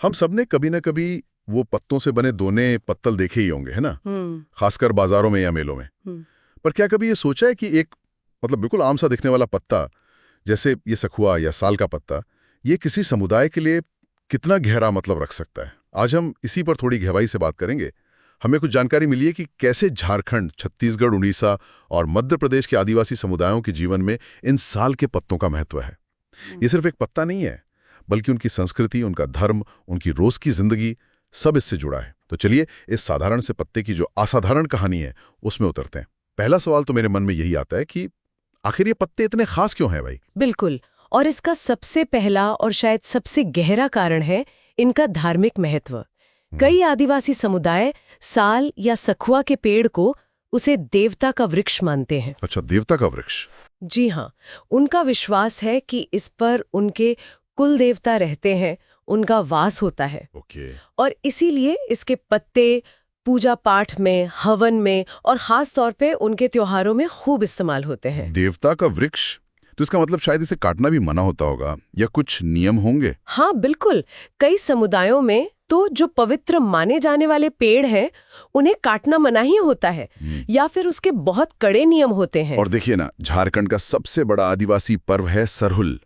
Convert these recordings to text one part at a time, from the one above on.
हम सबने कभी ना कभी वो पत्तों से बने दोने पत्तल देखे ही होंगे, है ना? खासकर बाजारों में या मेलों में। हम्म। पर क्या कभी ये सोचा है कि एक मतलब बिल्कुल आम सा दिखने वाला पत्ता, जैसे ये सखुआ या साल का पत्ता, ये किसी समुदाय के लिए कितना गहरा मतलब रख सकता है? आज हम इसी पर थोड़ी गहराई से बात करेंगे। हमें कुछ जानकारी मिली है कि कैसे झारखंड, छत्तीसगढ़, उड़ीसा और मध्य प्रदेश के आदिवासी समुदायों के जीवन में इन साल के पत्तों का महत्व है। ये सिर्फ एक पत्ता नहीं है, बल्कि उनकी संस्कृति, उनका धर्म, उनकी रोज की जिंदगी, सब इससे जुड़ा है। तो चलिए इस साधारण से पत्ते की जो असाधारण कहानी है उसमें उतरते हैं। पहला सवाल तो मेरे मन में यही आता है कि आखिर ये पत्ते इतने खास क्यों हैं भाई? बिल्कुल। और इसका सबसे पहला और शायद सबसे गहरा कारण है इनका धार्मिक महत्व। कई आदिवासी समुदाय साल या सखुआ के पेड़ को उसे देवता का वृक्ष मानते हैं। अच्छा, देवता का वृक्ष। जी हाँ, उनका विश्वास है कि इस पर उनके कुल देवता रहते हैं, उनका वास होता है। ओके। और इसीलिए इसके पत्ते पूजा पाठ में, हवन में और खास तौर पे उनके त्योहारों में खूब इस्तेमाल होते हैं। देवता का वृक्ष, तो इसका मतलब शायद इसे काटना भी मना होता होगा या कुछ नियम होंगे। हाँ बिल्कुल। कई समुदायों में तो जो पवित्र माने जाने वाले पेड़ हैं उन्हें काटना मना ही होता है, या फिर उसके बहुत कड़े नियम होते हैं। और देखिए ना, झारखंड का सबसे बड़ा आदिवासी पर्व है सरहुल।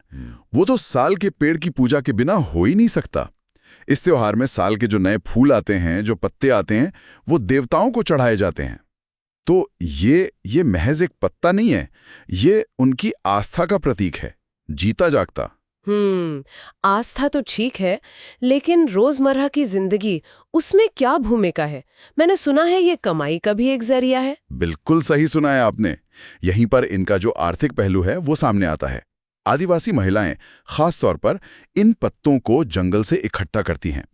वो तो साल के पेड़ की पूजा के बिना हो ही नहीं सकता। इस त्योहार में साल के जो नए फूल आते हैं, जो पत्ते आते हैं, वो देवताओं को चढ़ाए जाते हैं। तो ये महज एक पत्ता नहीं है, ये उनकी आस्था का प्रतीक है, जीता जागता। आस्था तो ठीक है, लेकिन रोजमर्रा की जिंदगी, उसमें क्या भूमिका है? मैंने सुना है ये कमाई का भी एक जरिया है। बिल्कुल सही सुना है आपने। यहीं पर इनका जो आर्थिक पहलू है वो सामने आता है। आदिवासी महिलाएं खास तौर पर इन पत्तों को जंगल से इकट्ठा करती हैं,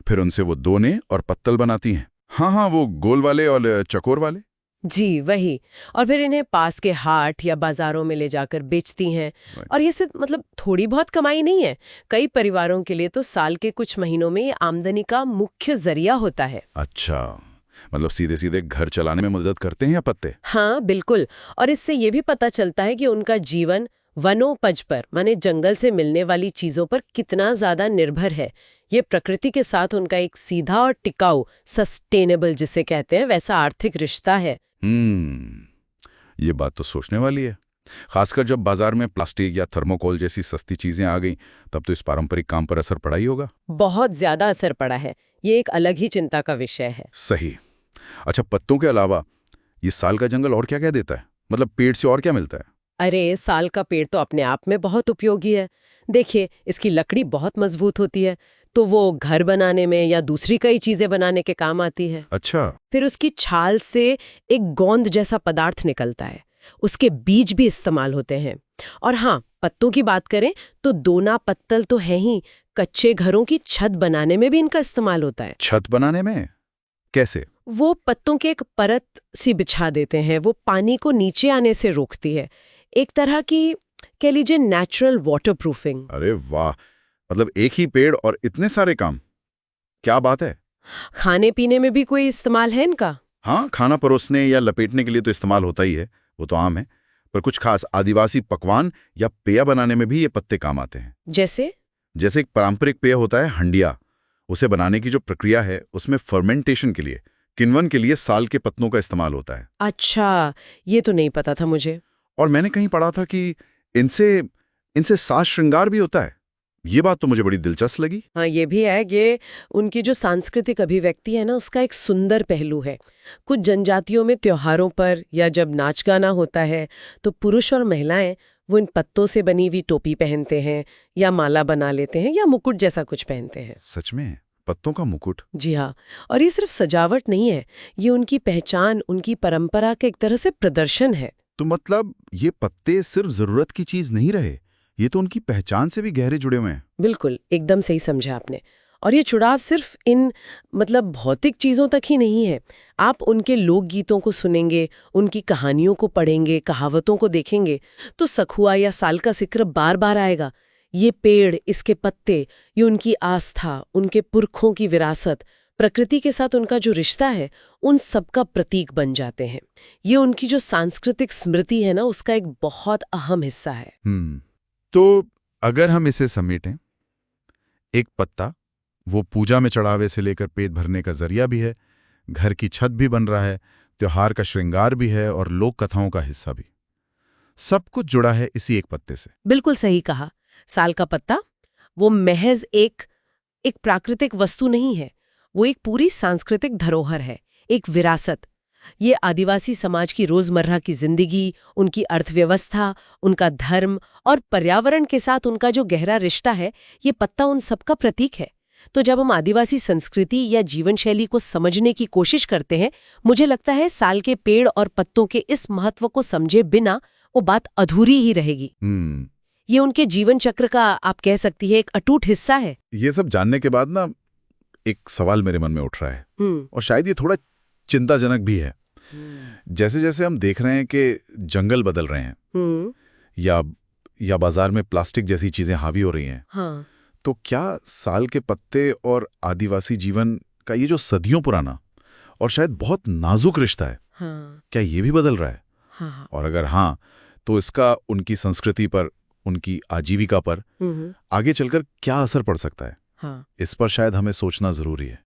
फिर उनसे वो दोने और पत्तल बनाती हैं। हाँ, वो गोल वाले और चकोर वाले। जी वही। और फिर इन्हें पास के हाट या बाजारों में ले जाकर बेचती हैं। और ये सिर्फ मतलब थोड़ी बहुत कमाई नहीं है, कई परिवारों के लिए तो साल के कुछ महीनों में ये आमदनी का मुख्य जरिया होता है। अच्छा, मतलब सीधे सीधे घर चलाने में मदद करते हैं या पत्ते? हाँ बिल्कुल। और इससे ये भी पता चलता है कि उनका जीवन वनोपज पर, माने जंगल से मिलने वाली चीजों पर कितना ज्यादा निर्भर है। ये प्रकृति के साथ उनका एक सीधा और टिकाऊ, सस्टेनेबल जिसे कहते हैं, वैसा आर्थिक रिश्ता है। ये बात तो सोचने वाली है। खासकर जब बाजार में प्लास्टिक या थर्मोकोल जैसी सस्ती चीजें आ गईं, तब तो इस पारंपरिक काम पर असर पड़ा ही होगा। बहुत ज्यादा असर पड़ा है। ये एक अलग ही चिंता का विषय है। सही। अच्छा, पत्तों के अलावा ये साल का जंगल और क्या क्या देता है? मतलब पेड़ से और क्या मिलता है? अरे साल का पेड़ तो अपने आप में बहुत उपयोगी है। देखिए, इसकी लकड़ी बहुत मजबूत होती है, तो वो घर बनाने में या दूसरी कई चीजें बनाने के काम आती है। अच्छा। फिर उसकी छाल से एक गोंद जैसा पदार्थ निकलता है, उसके बीज भी इस्तेमाल होते हैं। और हाँ, पत्तों की बात करें तो दोना पत्तल तो है ही, कच्चे घरों की छत बनाने में भी इनका इस्तेमाल होता है। छत बनाने में कैसे? वो पत्तों के एक परत सी बिछा देते हैं, वो पानी को नीचे आने से रोकती है। एक तरह की, कह लीजिए, नेचुरल वाटरप्रूफिंग। अरे वाह, मतलब एक ही पेड़ और इतने सारे काम, क्या बात है। खाने पीने में भी कोई इस्तेमाल है इनका? हाँ, खाना परोसने या लपेटने के लिए तो इस्तेमाल होता ही है, वो तो आम है। पर कुछ खास आदिवासी पकवान या पेय बनाने में भी ये पत्ते काम आते हैं। जैसे एक पारंपरिक पेय होता है हंडिया, उसे बनाने की जो प्रक्रिया है उसमें फर्मेंटेशन के लिए, किण्वन के लिए साल के पत्तों का इस्तेमाल होता है। अच्छा, ये तो नहीं पता था मुझे। और मैंने कहीं पढ़ा था कि इनसे इनसे साज श्रृंगार भी होता है। ये बात तो मुझे बड़ी दिलचस्प लगी। हाँ, ये भी है। ये उनकी जो सांस्कृतिक अभिव्यक्ति है ना, उसका एक सुंदर पहलू है। कुछ जनजातियों में त्योहारों पर या जब नाच गाना होता है तो पुरुष और महिलाएं वो इन पत्तों से बनी हुई टोपी पहनते हैं या माला बना लेते हैं या मुकुट जैसा कुछ पहनते हैं। सच में? पत्तों का मुकुट? जी हाँ। और ये सिर्फ सजावट नहीं है, ये उनकी पहचान, उनकी परंपरा का एक तरह से प्रदर्शन है। तो मतलब ये पत्ते सिर्फ जरूरत की चीज नहीं रहे, ये तो उनकी पहचान से भी गहरे जुड़े हुए हैं। बिल्कुल, एकदम सही समझा आपने। और ये जुड़ाव सिर्फ इन मतलब भौतिक चीज़ों तक ही नहीं है। आप उनके लोकगीतों को सुनेंगे, उनकी कहानियों को पढ़ेंगे, कहावतों को देखेंगे, तो सखुआ या साल का जिक्र बार बार आएगा। ये पेड़, इसके पत्ते, ये उनकी आस्था, उनके पुरखों की विरासत, प्रकृति के साथ उनका जो रिश्ता है, उन सब का प्रतीक बन जाते हैं। ये उनकी जो सांस्कृतिक स्मृति है ना, उसका एक बहुत अहम हिस्सा है। तो अगर हम इसे समेटें, एक पत्ता वो पूजा में चढ़ावे से लेकर पेट भरने का जरिया भी है, घर की छत भी बन रहा है, त्योहार का श्रृंगार भी है और लोक कथाओं का हिस्सा भी। सब कुछ जुड़ा है इसी एक पत्ते से। बिल्कुल सही कहा। साल का पत्ता वो महज एक प्राकृतिक वस्तु नहीं है, वो एक पूरी सांस्कृतिक धरोहर है, एक विरासत। ये आदिवासी समाज की रोजमर्रा की जिंदगी, उनकी अर्थव्यवस्था, उनका धर्म और पर्यावरण के साथ उनका जो गहरा रिश्ता है, ये पत्ता उन सबका प्रतीक है। तो जब हम आदिवासी संस्कृति या जीवन शैली को समझने की कोशिश करते हैं, मुझे लगता है साल के पेड़ और पत्तों के इस महत्व को समझे बिना वो बात अधूरी ही रहेगी। ये उनके जीवन चक्र का, आप कह सकती है, एक अटूट हिस्सा है। ये सब जानने के बाद ना एक सवाल मेरे मन में उठ रहा है, और शायद ये थोड़ा चिंताजनक भी है। जैसे जैसे हम देख रहे हैं कि जंगल बदल रहे हैं या बाजार में प्लास्टिक जैसी चीजें हावी हो रही हैं, हाँ। तो क्या साल के पत्ते और आदिवासी जीवन का ये जो सदियों पुराना और शायद बहुत नाजुक रिश्ता है, हाँ। क्या ये भी बदल रहा है? हाँ। और अगर हाँ, तो इसका उनकी संस्कृति पर, उनकी आजीविका पर आगे चलकर क्या असर पड़ सकता है? हाँ। इस पर शायद हमें सोचना जरूरी है।